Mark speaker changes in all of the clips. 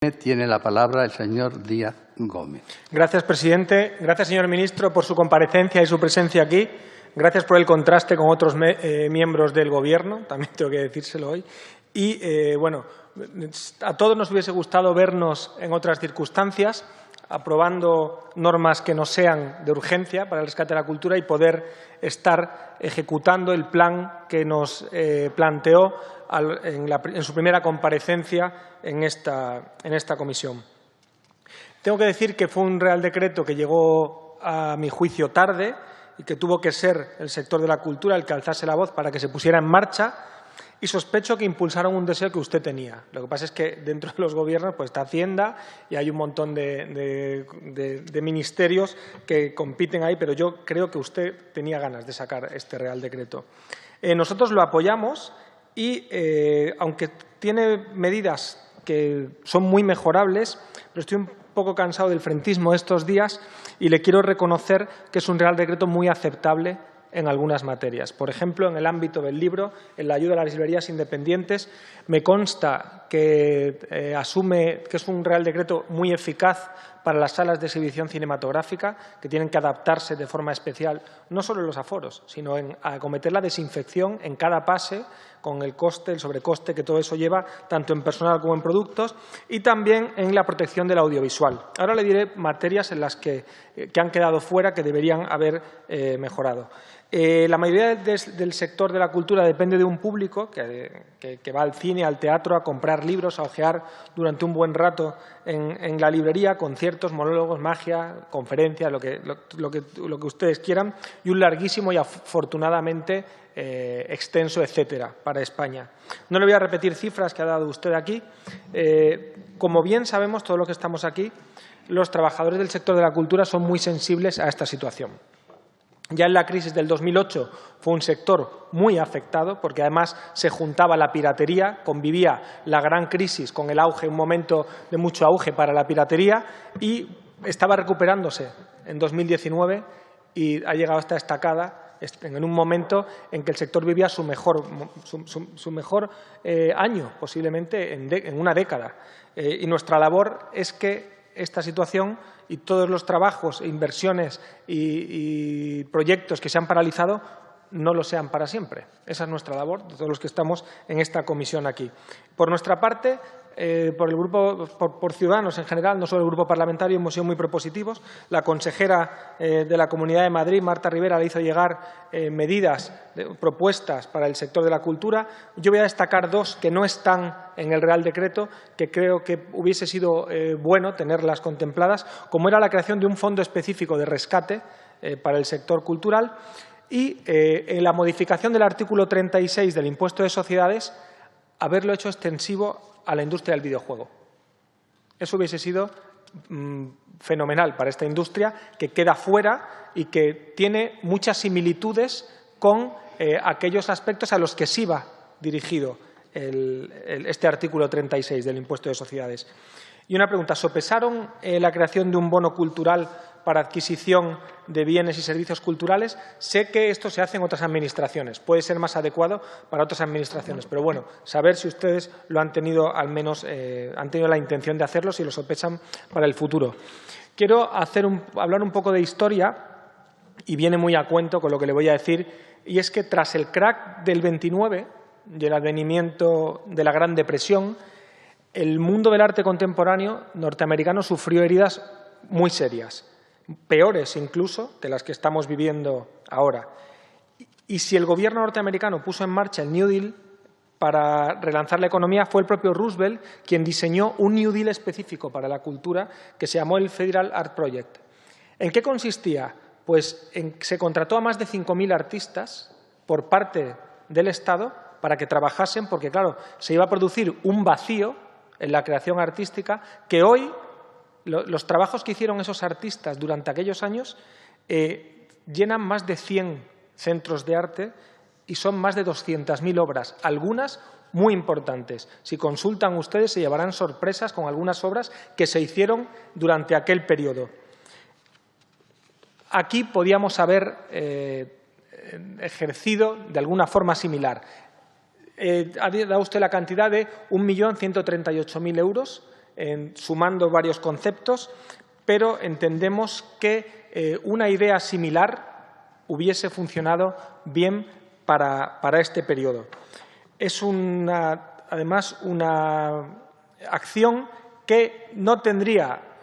Speaker 1: Tiene la palabra el señor Díaz Gómez.
Speaker 2: Gracias, presidente. Gracias, señor ministro, por su comparecencia y su presencia aquí. Gracias por el contraste con otros miembros del Gobierno, también tengo que decírselo hoy. Y, bueno, a todos nos hubiese gustado vernos en otras circunstancias, aprobando normas que no sean de urgencia para el rescate de la cultura y poder estar ejecutando el plan que nos planteó en su primera comparecencia en esta comisión. Tengo que decir que fue un Real Decreto que llegó, a mi juicio, tarde y que tuvo que ser el sector de la cultura el que alzase la voz para que se pusiera en marcha, y sospecho que impulsaron un deseo que usted tenía. Lo que pasa es que dentro de los gobiernos pues, está Hacienda y hay un montón de ministerios que compiten ahí, pero yo creo que usted tenía ganas de sacar este Real Decreto. Nosotros lo apoyamos y, aunque tiene medidas que son muy mejorables, pero estoy un poco cansado del frentismo estos días y le quiero reconocer que es un Real Decreto muy aceptable en algunas materias. Por ejemplo, en el ámbito del libro, en la ayuda a las librerías independientes, me consta que asume que es un Real Decreto muy eficaz para las salas de exhibición cinematográfica, que tienen que adaptarse de forma especial, no solo en los aforos, sino en acometer la desinfección en cada pase, con el coste, el sobrecoste que todo eso lleva, tanto en personal como en productos, y también en la protección del audiovisual. Ahora le diré materias en las que han quedado fuera, que deberían haber mejorado. La mayoría del sector de la cultura depende de un público que va al cine, al teatro, a comprar libros, a ojear durante un buen rato en la librería, conciertos, monólogos, magia, conferencias, lo que ustedes quieran, y un larguísimo y afortunadamente extenso etcétera para España. No le voy a repetir cifras que ha dado usted aquí. Como bien sabemos, todos los que estamos aquí, los trabajadores del sector de la cultura son muy sensibles a esta situación. Ya en la crisis del 2008 fue un sector muy afectado porque además se juntaba la piratería, convivía la gran crisis con el auge, un momento de mucho auge para la piratería, y estaba recuperándose en 2019 y ha llegado a esta estacada en un momento en que el sector vivía su mejor año, posiblemente en una década. Y nuestra labor es que esta situación y todos los trabajos, inversiones y proyectos que se han paralizado no lo sean para siempre. Esa es nuestra labor, de todos los que estamos en esta comisión aquí. Por nuestra parte, por Ciudadanos en general, no solo el Grupo Parlamentario, hemos sido muy propositivos. La consejera de la Comunidad de Madrid, Marta Rivera, le hizo llegar medidas, propuestas para el sector de la cultura. Yo voy a destacar dos que no están en el Real Decreto, que creo que hubiese sido bueno tenerlas contempladas, como era la creación de un fondo específico de rescate para el sector cultural y en la modificación del artículo 36 del impuesto de sociedades, haberlo hecho extensivo a la industria del videojuego. Eso hubiese sido fenomenal para esta industria, que queda fuera y que tiene muchas similitudes con aquellos aspectos a los que sí va dirigido este artículo 36 del impuesto de sociedades. Y una pregunta, ¿sopesaron la creación de un bono cultural para adquisición de bienes y servicios culturales? Sé que esto se hace en otras administraciones, puede ser más adecuado para otras administraciones, pero bueno, saber si ustedes lo han tenido, al menos han tenido la intención de hacerlo, si lo sopesan para el futuro. Quiero hablar un poco de historia y viene muy a cuento con lo que le voy a decir, y es que tras el crack del 29 y el advenimiento de la Gran Depresión, el mundo del arte contemporáneo norteamericano sufrió heridas muy serias, peores incluso que las que estamos viviendo ahora. Y si el gobierno norteamericano puso en marcha el New Deal para relanzar la economía, fue el propio Roosevelt quien diseñó un New Deal específico para la cultura que se llamó el Federal Art Project. ¿En qué consistía? Pues se contrató a más de 5.000 artistas por parte del Estado para que trabajasen, porque claro, se iba a producir un vacío en la creación artística que hoy los trabajos que hicieron esos artistas durante aquellos años llenan más de 100 centros de arte y son más de 200.000 obras, algunas muy importantes. Si consultan ustedes se llevarán sorpresas con algunas obras que se hicieron durante aquel periodo. Aquí podíamos haber ejercido de alguna forma similar. Ha dado usted la cantidad de 1.138.000 euros sumando varios conceptos, pero entendemos que una idea similar hubiese funcionado bien para este periodo. Es además una acción que no tendría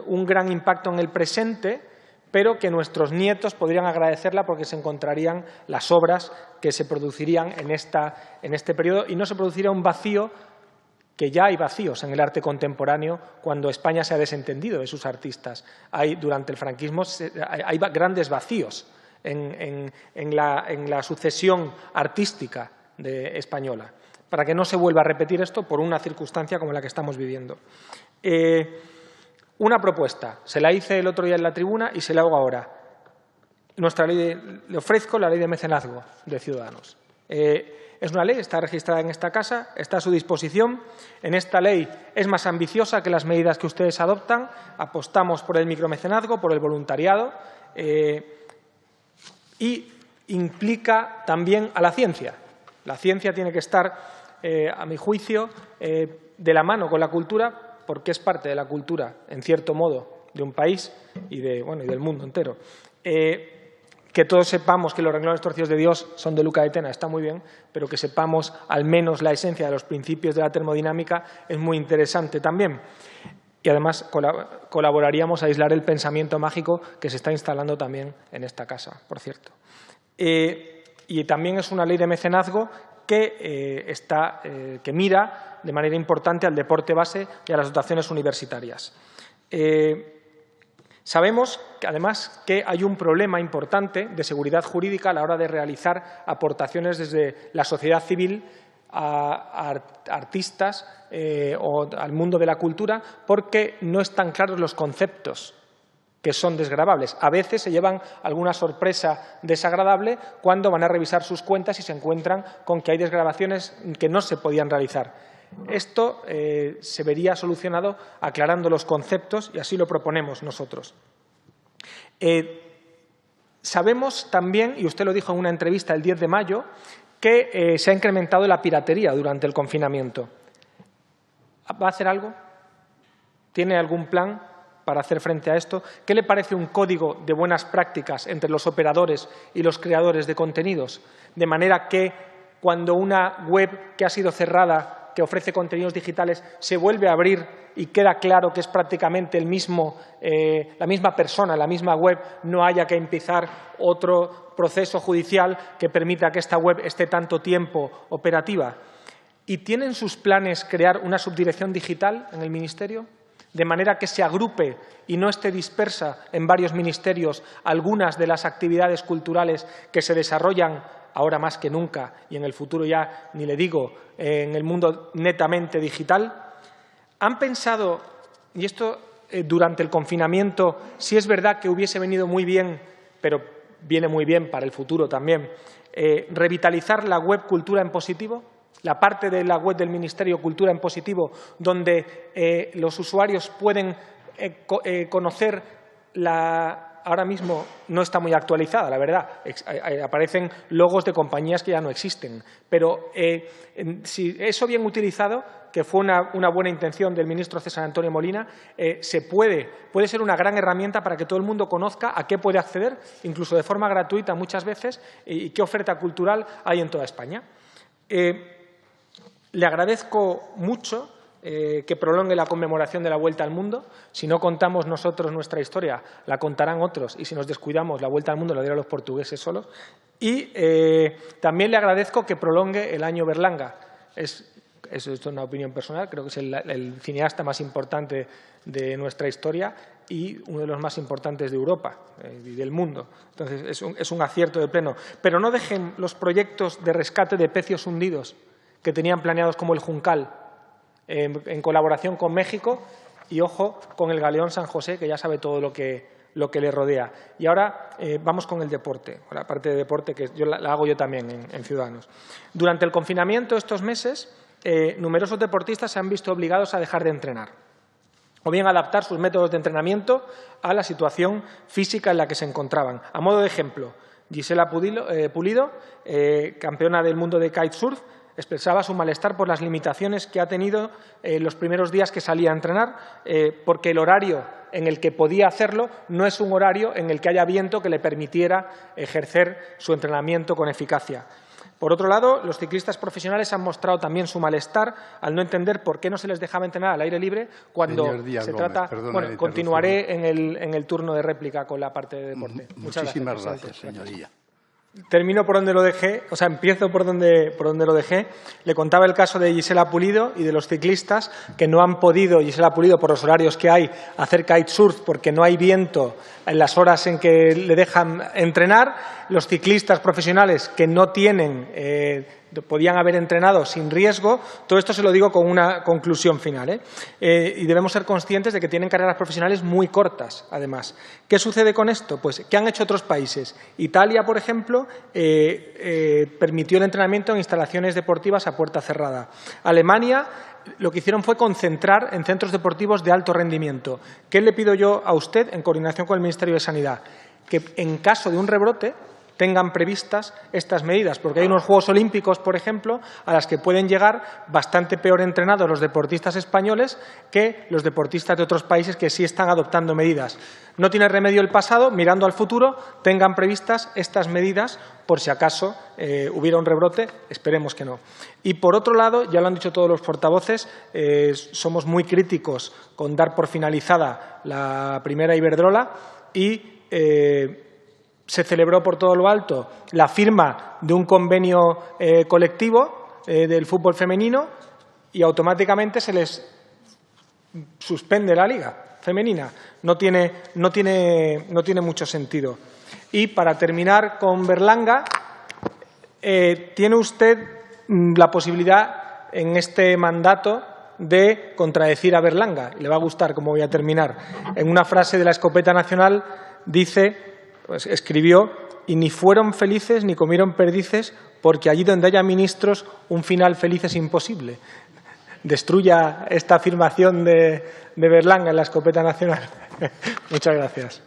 Speaker 2: un gran impacto en el presente, pero que nuestros nietos podrían agradecerla porque se encontrarían las obras que se producirían en este periodo y no se produciría un vacío, que ya hay vacíos en el arte contemporáneo cuando España se ha desentendido de sus artistas. Durante el franquismo hay grandes vacíos en la sucesión artística española, para que no se vuelva a repetir esto por una circunstancia como la que estamos viviendo. Una propuesta, se la hice el otro día en la tribuna y se la hago ahora. Le ofrezco la ley de mecenazgo de Ciudadanos. Es una ley, está registrada en esta casa, está a su disposición. En esta ley es más ambiciosa que las medidas que ustedes adoptan. Apostamos por el micromecenazgo, por el voluntariado y implica también a la ciencia. La ciencia tiene que estar, a mi juicio, de la mano con la cultura, porque es parte de la cultura, en cierto modo, de un país y del mundo entero. Que todos sepamos que los renglones torcidos de Dios son de Luca de Tena, está muy bien, pero que sepamos al menos la esencia de los principios de la termodinámica es muy interesante también. Y además colaboraríamos a aislar el pensamiento mágico que se está instalando también en esta casa, por cierto. Y también es una ley de mecenazgo que mira de manera importante al deporte base y a las dotaciones universitarias. Sabemos, además, que hay un problema importante de seguridad jurídica a la hora de realizar aportaciones desde la sociedad civil a artistas o al mundo de la cultura, porque no están claros los conceptos que son desgravables. A veces se llevan alguna sorpresa desagradable cuando van a revisar sus cuentas y se encuentran con que hay desgravaciones que no se podían realizar. Esto se vería solucionado aclarando los conceptos y así lo proponemos nosotros. Sabemos también, y usted lo dijo en una entrevista el 10 de mayo, que se ha incrementado la piratería durante el confinamiento. ¿Va a hacer algo? ¿Tiene algún plan para hacer frente a esto? ¿Qué le parece un código de buenas prácticas entre los operadores y los creadores de contenidos? De manera que cuando una web que ha sido cerrada, que ofrece contenidos digitales, se vuelve a abrir y queda claro que es prácticamente la misma persona, la misma web, no haya que empezar otro proceso judicial que permita que esta web esté tanto tiempo operativa. ¿Y tienen sus planes crear una subdirección digital en el Ministerio? De manera que se agrupe y no esté dispersa en varios ministerios algunas de las actividades culturales que se desarrollan ahora más que nunca y en el futuro ya ni le digo, en el mundo netamente digital. ¿Han pensado, y esto durante el confinamiento, si es verdad que hubiese venido muy bien, pero viene muy bien para el futuro también, revitalizar la web Cultura en Positivo? La parte de la web del Ministerio Cultura en Positivo, donde los usuarios pueden conocer ahora mismo no está muy actualizada, la verdad. Aparecen logos de compañías que ya no existen. Pero si eso bien utilizado, que fue una buena intención del ministro César Antonio Molina, puede ser una gran herramienta para que todo el mundo conozca a qué puede acceder, incluso de forma gratuita muchas veces, y qué oferta cultural hay en toda España. Le agradezco mucho que prolongue la conmemoración de la Vuelta al Mundo. Si no contamos nosotros nuestra historia, la contarán otros, y si nos descuidamos, la Vuelta al Mundo la dieron los portugueses solos. Y también le agradezco que prolongue el Año Berlanga. Eso es una opinión personal, creo que es el cineasta más importante de nuestra historia y uno de los más importantes de Europa y del mundo. Entonces, es un acierto de pleno. Pero no dejen los proyectos de rescate de pecios hundidos que tenían planeados, como el Juncal, en colaboración con México, y ojo con el galeón San José, que ya sabe todo lo que le rodea. Y ahora vamos con el deporte, con la parte de deporte que la hago yo también en Ciudadanos. Durante el confinamiento, estos meses, numerosos deportistas se han visto obligados a dejar de entrenar o bien adaptar sus métodos de entrenamiento a la situación física en la que se encontraban. A modo de ejemplo, Gisela Pulido, campeona del mundo de kitesurf, expresaba su malestar por las limitaciones que ha tenido los primeros días que salía a entrenar, porque el horario en el que podía hacerlo no es un horario en el que haya viento que le permitiera ejercer su entrenamiento con eficacia. Por otro lado, los ciclistas profesionales han mostrado también su malestar al no entender por qué no se les dejaba entrenar al aire libre cuando se trata… Bueno, continuaré en el turno de réplica con la parte de deporte.
Speaker 1: Muchísimas gracias, señoría.
Speaker 2: Termino por donde lo dejé, o sea, empiezo por donde lo dejé. Le contaba el caso de Gisela Pulido y de los ciclistas que no han podido, Gisela Pulido, por los horarios que hay, hacer kitesurf porque no hay viento en las horas en que le dejan entrenar. Los ciclistas profesionales que no tienen, podían haber entrenado sin riesgo. Todo esto se lo digo con una conclusión final, y debemos ser conscientes de que tienen carreras profesionales muy cortas, además. ¿Qué sucede con esto? Pues, ¿qué han hecho otros países? Italia, por ejemplo, permitió el entrenamiento en instalaciones deportivas a puerta cerrada. Alemania lo que hicieron fue concentrar en centros deportivos de alto rendimiento. ¿Qué le pido yo a usted, en coordinación con el Ministerio de Sanidad? Que en caso de un rebrote tengan previstas estas medidas, porque hay unos Juegos Olímpicos, por ejemplo, a las que pueden llegar bastante peor entrenados los deportistas españoles que los deportistas de otros países que sí están adoptando medidas. No tiene remedio el pasado, mirando al futuro, tengan previstas estas medidas por si acaso hubiera un rebrote, esperemos que no. Y por otro lado, ya lo han dicho todos los portavoces, somos muy críticos con dar por finalizada la primera Iberdrola y se celebró por todo lo alto la firma de un convenio colectivo del fútbol femenino y automáticamente se les suspende la liga femenina. No tiene mucho sentido. Y para terminar con Berlanga, tiene usted la posibilidad en este mandato de contradecir a Berlanga. Le va a gustar cómo voy a terminar. En una frase de la escopeta nacional dice… Pues escribió, y ni fueron felices ni comieron perdices, porque allí donde haya ministros un final feliz es imposible. Destruya esta afirmación de Berlanga en la escopeta nacional. Muchas gracias.